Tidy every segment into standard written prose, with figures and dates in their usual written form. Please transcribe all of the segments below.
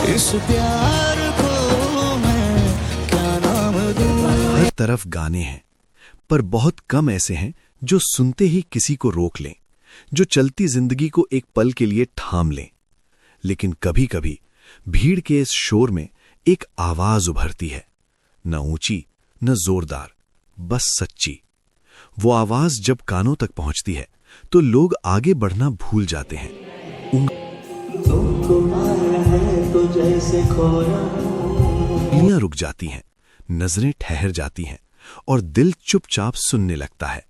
इस प्यार को मैं क्या नाम दूं। हर तरफ गाने हैं, पर बहुत कम ऐसे हैं जो सुनते ही किसी को रोक लें, जो चलती जिंदगी को एक पल के लिए थाम लें। लेकिन कभी-कभी भीड़ के इस शोर में एक आवाज उभरती है, न ऊंची न जोरदार, बस सच्ची। वो आवाज जब कानों तक पहुंचती है तो लोग आगे बढ़ना भूल जाते हैं। तुमको पाया है तो जैसे खोया। उंगलियां रुक जाती हैं, नजरें ठहर जाती हैं और दिल चुपचाप सुनने लगता है।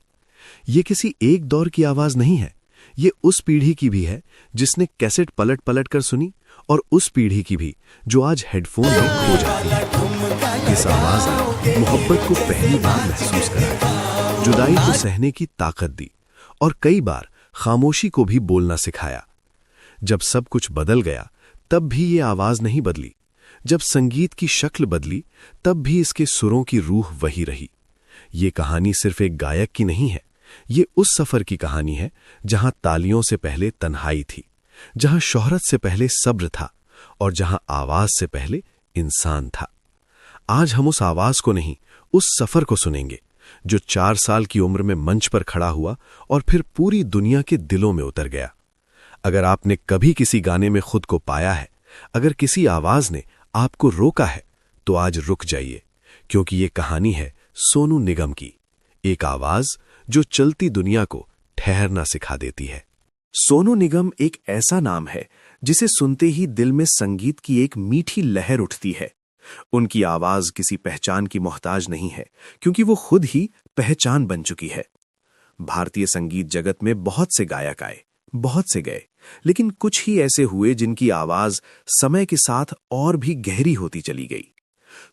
ये किसी एक दौर की आवाज नहीं है, ये उस पीढ़ी की भी है जिसने कैसेट पलट पलट कर सुनी, और उस पीढ़ी की भी जो आज हेडफोन में खो जाती है। इस आवाज ने मोहब्बत को पहली बार महसूस कराया, जुदाई को सहने की ताकत दी और कई बार खामोशी को भी बोलना सिखाया। जब सब कुछ बदल गया तब भी ये आवाज नहीं बदली। जब संगीत की शक्ल बदली तब भी इसके सुरों की रूह वही रही। ये कहानी सिर्फ एक गायक की नहीं है, ये उस सफर की कहानी है जहां तालियों से पहले तन्हाई थी, जहां शोहरत से पहले सब्र था और जहां आवाज से पहले इंसान था। आज हम उस आवाज को नहीं, उस सफर को सुनेंगे जो 4 साल की उम्र में मंच पर खड़ा हुआ और फिर पूरी दुनिया के दिलों में उतर गया। अगर आपने कभी किसी गाने में खुद को पाया है, अगर किसी आवाज ने आपको रोका है, तो आज रुक जाइए, क्योंकि ये कहानी है सोनू निगम की, एक आवाज जो चलती दुनिया को ठहरना सिखा देती है। सोनू निगम एक ऐसा नाम है जिसे सुनते ही दिल में संगीत की एक मीठी लहर उठती है। उनकी आवाज किसी पहचान की मोहताज नहीं है, क्योंकि वो खुद ही पहचान बन चुकी है। भारतीय संगीत जगत में बहुत से गायक आए, बहुत से गए, लेकिन कुछ ही ऐसे हुए जिनकी आवाज समय के साथ और भी गहरी होती चली गई।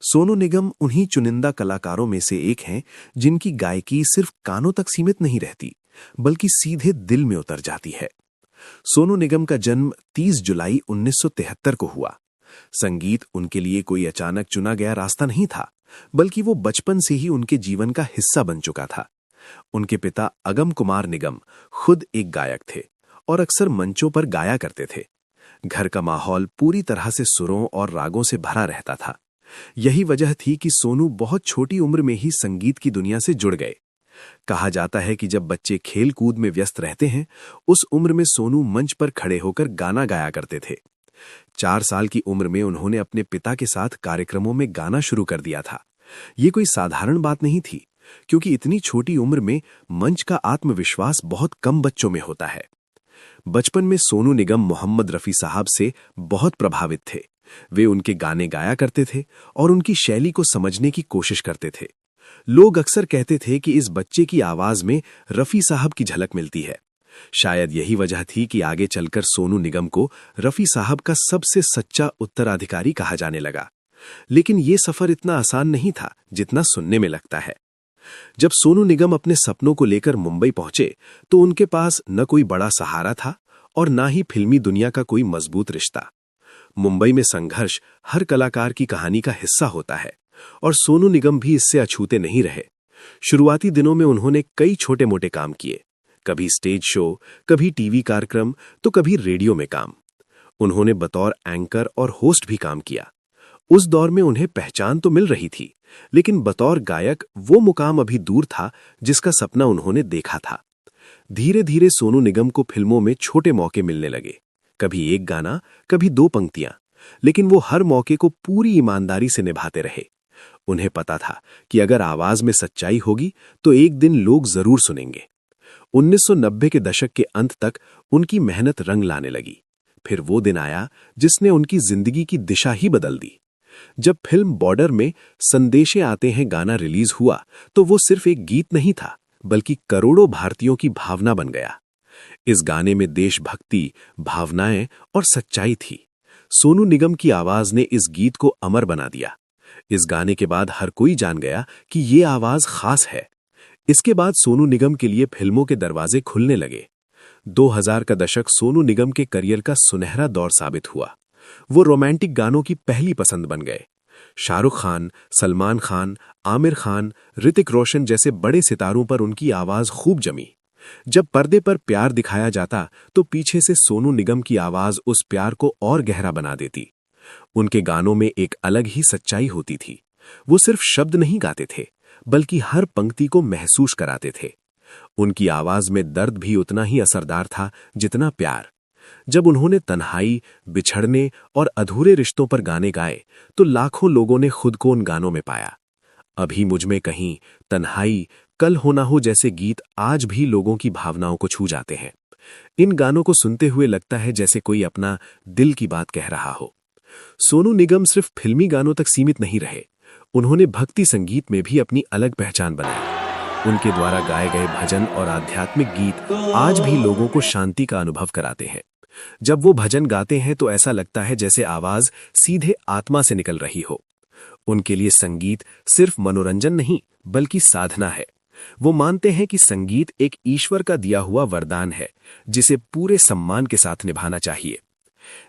सोनू निगम उन्हीं चुनिंदा कलाकारों में से एक हैं जिनकी गायकी सिर्फ कानों तक सीमित नहीं रहती, बल्कि सीधे दिल में उतर जाती है। सोनू निगम का जन्म 30 जुलाई 1973 को हुआ। संगीत उनके लिए कोई अचानक चुना गया रास्ता नहीं था, बल्कि वो बचपन से ही उनके जीवन का हिस्सा बन चुका था। उनके पिता अगम कुमार निगम खुद एक गायक थे और अक्सर मंचों पर गाया करते थे। घर का माहौल पूरी तरह से सुरों और रागों से भरा रहता था। यही वजह थी कि सोनू बहुत छोटी उम्र में ही संगीत की दुनिया से जुड़ गए। कहा जाता है कि जब बच्चे खेल कूद में व्यस्त रहते हैं, उस उम्र में सोनू मंच पर खड़े होकर गाना गाया करते थे। 4 साल की उम्र में उन्होंने अपने पिता के साथ कार्यक्रमों में गाना शुरू कर दिया था। ये कोई साधारण बात नहीं थी, क्योंकि इतनी छोटी उम्र में मंच का आत्मविश्वास बहुत कम बच्चों में होता है। बचपन में सोनू निगम मोहम्मद रफी साहब से बहुत प्रभावित थे। वे उनके गाने गाया करते थे और उनकी शैली को समझने की कोशिश करते थे। लोग अक्सर कहते थे कि इस बच्चे की आवाज में रफी साहब की झलक मिलती है। शायद यही वजह थी कि आगे चलकर सोनू निगम को रफी साहब का सबसे सच्चा उत्तराधिकारी कहा जाने लगा। लेकिन ये सफर इतना आसान नहीं था जितना सुनने में लगता है। जब सोनू निगम अपने सपनों को लेकर मुंबई पहुंचे, तो उनके पास न कोई बड़ा सहारा था और न ही फिल्मी दुनिया का कोई मजबूत रिश्ता। मुंबई में संघर्ष हर कलाकार की कहानी का हिस्सा होता है, और सोनू निगम भी इससे अछूते नहीं रहे। शुरुआती दिनों में उन्होंने कई छोटे मोटे काम किए, कभी स्टेज शो, कभी टीवी कार्यक्रम, तो कभी रेडियो में काम। उन्होंने बतौर एंकर और होस्ट भी काम किया। उस दौर में उन्हें पहचान तो मिल रही थी, लेकिन बतौर गायक वो मुकाम अभी दूर था जिसका सपना उन्होंने देखा था। धीरे धीरे सोनू निगम को फिल्मों में छोटे मौके मिलने लगे, कभी एक गाना, कभी 2 पंक्तियां, लेकिन वो हर मौके को पूरी ईमानदारी से निभाते रहे। उन्हें पता था कि अगर आवाज में सच्चाई होगी तो एक दिन लोग जरूर सुनेंगे। 1990 के दशक के अंत तक उनकी मेहनत रंग लाने लगी। फिर वो दिन आया जिसने उनकी जिंदगी की दिशा ही बदल दी। जब फिल्म बॉर्डर में संदेशे आते हैं गाना रिलीज हुआ, तो वो सिर्फ एक गीत नहीं था, बल्कि करोड़ों भारतीयों की भावना बन गया। इस गाने में देशभक्ति, भावनाएं और सच्चाई थी। सोनू निगम की आवाज ने इस गीत को अमर बना दिया। इस गाने के बाद हर कोई जान गया कि ये आवाज खास है। इसके बाद सोनू निगम के लिए फिल्मों के दरवाजे खुलने लगे। 2000 का दशक सोनू निगम के करियर का सुनहरा दौर साबित हुआ। वो रोमांटिक गानों की पहली पसंद बन गए। शाहरुख खान, सलमान खान, आमिर खान, ऋतिक रोशन जैसे बड़े सितारों पर उनकी आवाज खूब जमी। जब पर्दे पर प्यार दिखाया जाता, तो पीछे से सोनू निगम की आवाज उस प्यार को और गहरा बना देती। उनके गानों में एक अलग ही सच्चाई होती थी। वो सिर्फ शब्द नहीं गाते थे, बल्कि हर पंक्ति को महसूस कराते थे। उनकी आवाज में दर्द भी उतना ही असरदार था जितना प्यार। जब उन्होंने तन्हाई, बिछड़ने और अधूरे रिश्तों पर गाने गाए तो लाखों लोगों ने खुद को उन गानों में पाया। अभी मुझ में कहीं, तन्हाई, कल हो ना हो जैसे गीत आज भी लोगों की भावनाओं को छू जाते हैं। इन गानों को सुनते हुए लगता है जैसे कोई अपना दिल की बात कह रहा हो। सोनू निगम सिर्फ फिल्मी गानों तक सीमित नहीं रहे, उन्होंने भक्ति संगीत में भी अपनी अलग पहचान बनाई। उनके द्वारा गाए गए भजन और आध्यात्मिक गीत आज भी लोगों को शांति का अनुभव कराते हैं। जब वो भजन गाते हैं तो ऐसा लगता है जैसे आवाज सीधे आत्मा से निकल रही हो। उनके लिए संगीत सिर्फ मनोरंजन नहीं, बल्कि साधना है। वो मानते हैं कि संगीत एक ईश्वर का दिया हुआ वरदान है, जिसे पूरे सम्मान के साथ निभाना चाहिए।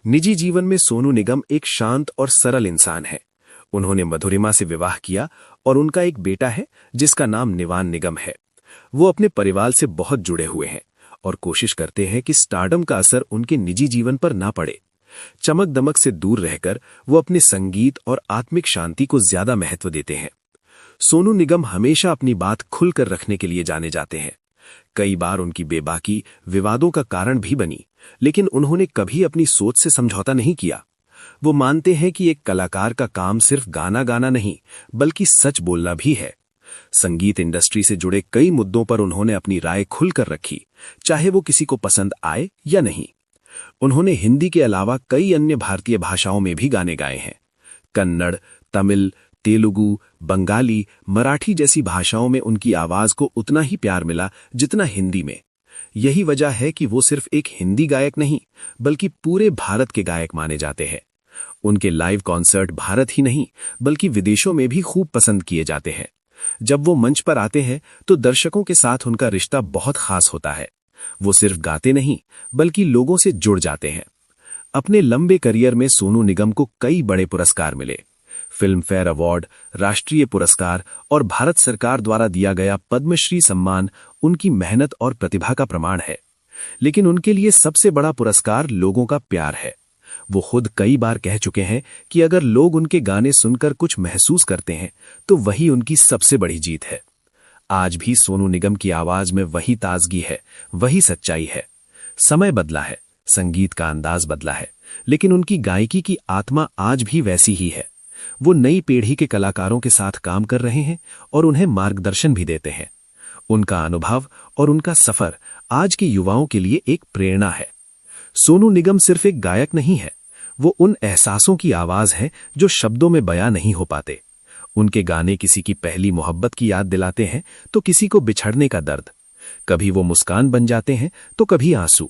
निजी जीवन में सोनू निगम एक शांत और सरल इंसान है। उन्होंने मधुरिमा से विवाह किया और उनका एक बेटा है जिसका नाम निवान निगम है। वो अपने परिवार से बहुत जुड़े हुए हैं और कोशिश करते हैं कि स्टारडम का असर उनके निजी जीवन पर ना पड़े। चमक दमक से दूर रहकर वो अपने संगीत और आत्मिक शांति को ज्यादा महत्व देते हैं। सोनू निगम हमेशा अपनी बात खुलकर रखने के लिए जाने जाते हैं। कई बार उनकी बेबाकी विवादों का कारण भी बनी, लेकिन उन्होंने कभी अपनी सोच से समझौता नहीं किया। वो मानते हैं कि एक कलाकार का काम सिर्फ गाना गाना नहीं, बल्कि सच बोलना भी है। संगीत इंडस्ट्री से जुड़े कई मुद्दों पर उन्होंने अपनी राय खुलकर रखी, चाहे वो किसी को पसंद आए या नहीं। उन्होंने हिंदी के अलावा कई अन्य भारतीय भाषाओं में भी गाने गाए हैं। कन्नड़, तमिल, तेलुगु, बंगाली, मराठी जैसी भाषाओं में उनकी आवाज को उतना ही प्यार मिला जितना हिंदी में। यही वजह है कि वो सिर्फ एक हिंदी गायक नहीं, बल्कि पूरे भारत के गायक माने जाते हैं। उनके लाइव कॉन्सर्ट भारत ही नहीं, बल्कि विदेशों में भी खूब पसंद किए जाते हैं। जब वो मंच पर आते हैं तो दर्शकों के साथ उनका रिश्ता बहुत खास होता है। वो सिर्फ गाते नहीं, बल्कि लोगों से जुड़ जाते हैं। अपने लंबे करियर में सोनू निगम को कई बड़े पुरस्कार मिले। फिल्म फेयर अवार्ड, राष्ट्रीय पुरस्कार और भारत सरकार द्वारा दिया गया पद्मश्री सम्मान उनकी मेहनत और प्रतिभा का प्रमाण है। लेकिन उनके लिए सबसे बड़ा पुरस्कार लोगों का प्यार है। वो खुद कई बार कह चुके हैं कि अगर लोग उनके गाने सुनकर कुछ महसूस करते हैं तो वही उनकी सबसे बड़ी जीत है। आज भी सोनू निगम की आवाज में वही ताजगी है, वही सच्चाई है। समय बदला है, संगीत का अंदाज बदला है, लेकिन उनकी गायकी की आत्मा आज भी वैसी ही है। वो नई पीढ़ी के कलाकारों के साथ काम कर रहे हैं और उन्हें मार्गदर्शन भी देते हैं। उनका अनुभव और उनका सफर आज के युवाओं के लिए एक प्रेरणा है। सोनू निगम सिर्फ एक गायक नहीं है, वो उन एहसासों की आवाज है जो शब्दों में बयां नहीं हो पाते। उनके गाने किसी की पहली मोहब्बत की याद दिलाते हैं तो किसी को बिछड़ने का दर्द। कभी वो मुस्कान बन जाते हैं तो कभी आंसू।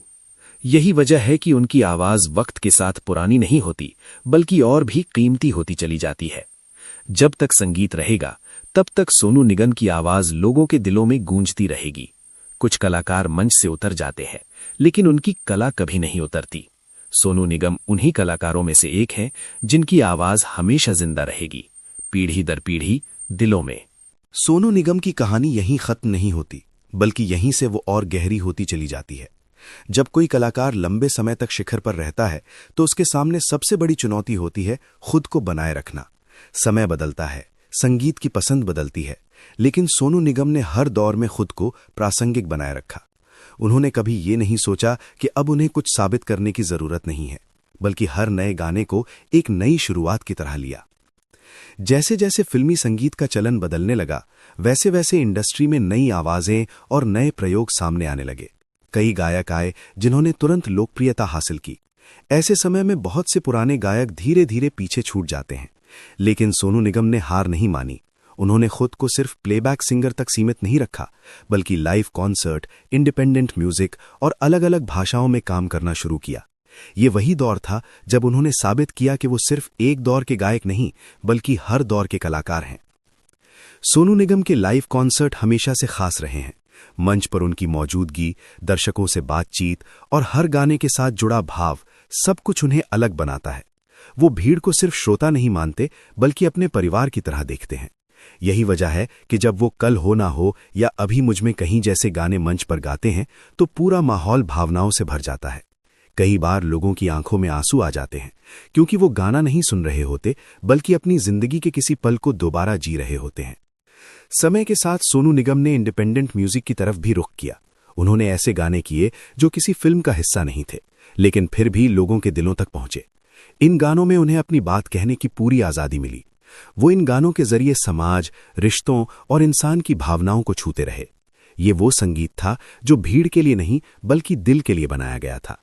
यही वजह है कि उनकी आवाज वक्त के साथ पुरानी नहीं होती, बल्कि और भी कीमती होती चली जाती है। जब तक संगीत रहेगा, तब तक सोनू निगम की आवाज लोगों के दिलों में गूंजती रहेगी। कुछ कलाकार मंच से उतर जाते हैं, लेकिन उनकी कला कभी नहीं उतरती। सोनू निगम उन्हीं कलाकारों में से एक हैं जिनकी आवाज हमेशा जिंदा रहेगी, पीढ़ी दर पीढ़ी दिलों में। सोनू निगम की कहानी यहीं खत्म नहीं होती, बल्कि यहीं से वो और गहरी होती चली जाती है। जब कोई कलाकार लंबे समय तक शिखर पर रहता है तो उसके सामने सबसे बड़ी चुनौती होती है खुद को बनाए रखना। समय बदलता है, संगीत की पसंद बदलती है, लेकिन सोनू निगम ने हर दौर में खुद को प्रासंगिक बनाए रखा। उन्होंने कभी ये नहीं सोचा कि अब उन्हें कुछ साबित करने की जरूरत नहीं है, बल्कि हर नए गाने को एक नई शुरुआत की तरह लिया। जैसे जैसे फिल्मी संगीत का चलन बदलने लगा, वैसे वैसे इंडस्ट्री में नई आवाजें और नए प्रयोग सामने आने लगे। कई गायक आए जिन्होंने तुरंत लोकप्रियता हासिल की। ऐसे समय में बहुत से पुराने गायक धीरे धीरे पीछे छूट जाते हैं, लेकिन सोनू निगम ने हार नहीं मानी। उन्होंने खुद को सिर्फ प्लेबैक सिंगर तक सीमित नहीं रखा, बल्कि लाइव कॉन्सर्ट, इंडिपेंडेंट म्यूजिक और अलग अलग भाषाओं में काम करना शुरू किया। ये वही दौर था जब उन्होंने साबित किया कि वो सिर्फ एक दौर के गायक नहीं, बल्कि हर दौर के कलाकार हैं। सोनू निगम के लाइव कॉन्सर्ट हमेशा से खास रहे हैं। मंच पर उनकी मौजूदगी, दर्शकों से बातचीत और हर गाने के साथ जुड़ा भाव, सब कुछ उन्हें अलग बनाता है। वो भीड़ को सिर्फ श्रोता नहीं मानते, बल्कि अपने परिवार की तरह देखते हैं। यही वजह है कि जब वो कल हो ना हो या अभी मुझ में कहीं जैसे गाने मंच पर गाते हैं तो पूरा माहौल भावनाओं से भर जाता है। कई बार लोगों की आंखों में आंसू आ जाते हैं, क्योंकि वो गाना नहीं सुन रहे होते बल्कि अपनी जिंदगी के किसी पल को दोबारा जी रहे होते हैं। समय के साथ सोनू निगम ने इंडिपेंडेंट म्यूजिक की तरफ भी रुख किया। उन्होंने ऐसे गाने किए जो किसी फिल्म का हिस्सा नहीं थे, लेकिन फिर भी लोगों के दिलों तक पहुंचे। इन गानों में उन्हें अपनी बात कहने की पूरी आजादी मिली। वो इन गानों के जरिए समाज, रिश्तों और इंसान की भावनाओं को छूते रहे। ये वो संगीत था जो भीड़ के लिए नहीं बल्कि दिल के लिए बनाया गया था।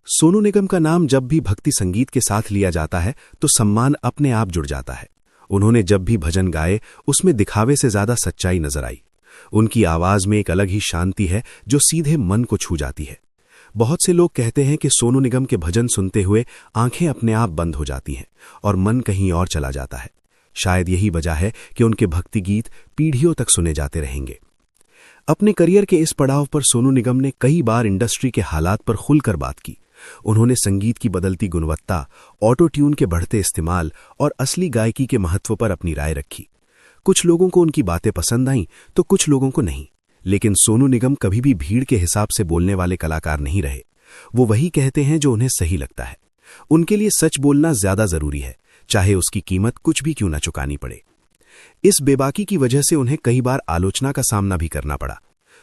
सोनू निगम का नाम जब भी भक्ति संगीत के साथ लिया जाता है तो सम्मान अपने आप जुड़ जाता है। उन्होंने जब भी भजन गाए उसमें दिखावे से ज्यादा सच्चाई नजर आई। उनकी आवाज में एक अलग ही शांति है जो सीधे मन को छू जाती है। बहुत से लोग कहते हैं कि सोनू निगम के भजन सुनते हुए आंखें अपने आप बंद हो जाती हैं और मन कहीं और चला जाता है। शायद यही वजह है कि उनके भक्ति गीत पीढ़ियों तक सुने जाते रहेंगे। अपने करियर के इस पड़ाव पर सोनू निगम ने कई बार इंडस्ट्री के हालात पर खुलकर बात की। उन्होंने संगीत की बदलती गुणवत्ता, ऑटो ट्यून के बढ़ते इस्तेमाल और असली गायकी के महत्व पर अपनी राय रखी। कुछ लोगों को उनकी बातें पसंद आईं तो कुछ लोगों को नहीं, लेकिन सोनू निगम कभी भी भीड़ के हिसाब से बोलने वाले कलाकार नहीं रहे। वो वही कहते हैं जो उन्हें सही लगता है। उनके लिए सच बोलना ज्यादा जरूरी है, चाहे उसकी कीमत कुछ भी क्यों न चुकानी पड़े। इस बेबाकी की वजह से उन्हें कई बार आलोचना का सामना भी करना पड़ा।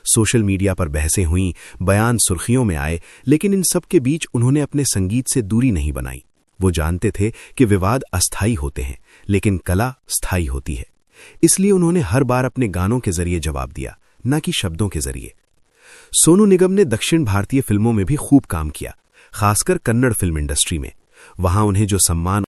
सोशल मीडिया पर बहसें हुईं, बयान सुर्खियों में आए, लेकिन इन सब के बीच उन्होंने अपने संगीत से दूरी नहीं बनाई। वो जानते थे कि विवाद अस्थायी होते हैं, लेकिन कला स्थायी होती है। इसलिए उन्होंने हर बार अपने गानों के जरिए जवाब दिया, न कि शब्दों के जरिए। सोनू निगम ने दक्षिण भारतीय फिल्मों में भी खूब काम किया, खासकर कन्नड़ फिल्म इंडस्ट्री में। वहां उन्हें जो सम्मान